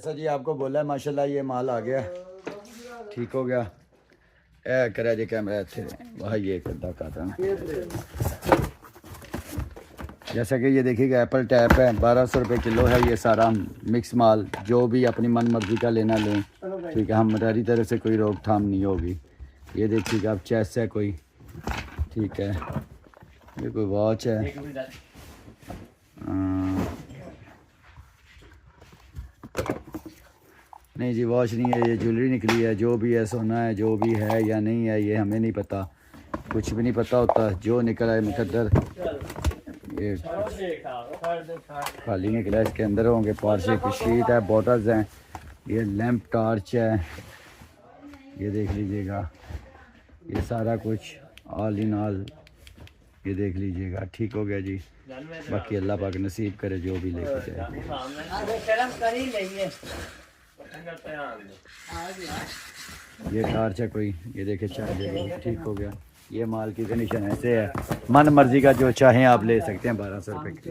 ऐसा जी आपको बोला है माशाल्लाह ये माल आ गया, ठीक हो गया। ए करा जी कैमरा थे वह ये कदा काटा। जैसा कि ये देखिएगा एप्पल टैप है, 1200 रुपये किलो है ये सारा मिक्स माल। जो भी अपनी मन मर्जी का लेना लें, ठीक है, हमारी तरफ से कोई रोकथाम नहीं होगी। ये देखिएगा अब चेस है कोई, ठीक है, ये कोई वॉच है, नहीं जी वॉच नहीं है, ये ज्वेलरी निकली है। जो भी है सोना है, जो भी है या नहीं है ये हमें नहीं पता, कुछ भी नहीं पता होता। जो निकला है मुकद्दर, ये खाली निकला, इसके अंदर होंगे पार्से की शीट है, बॉटल्स हैं, ये लैंप टार्च है, ये देख लीजिएगा, ये सारा कुछ ऑल इन ऑल ये देख लीजिएगा। ठीक हो गया जी, बाकी अल्लाह पाक नसीब करे जो भी लेके जाए। ये टार्च है कोई, ये देखे चार्जर, ठीक हो गया। ये माल की कंडीशन ऐसे है, मन मर्जी का जो चाहें आप ले सकते हैं, 1200 रुपये की।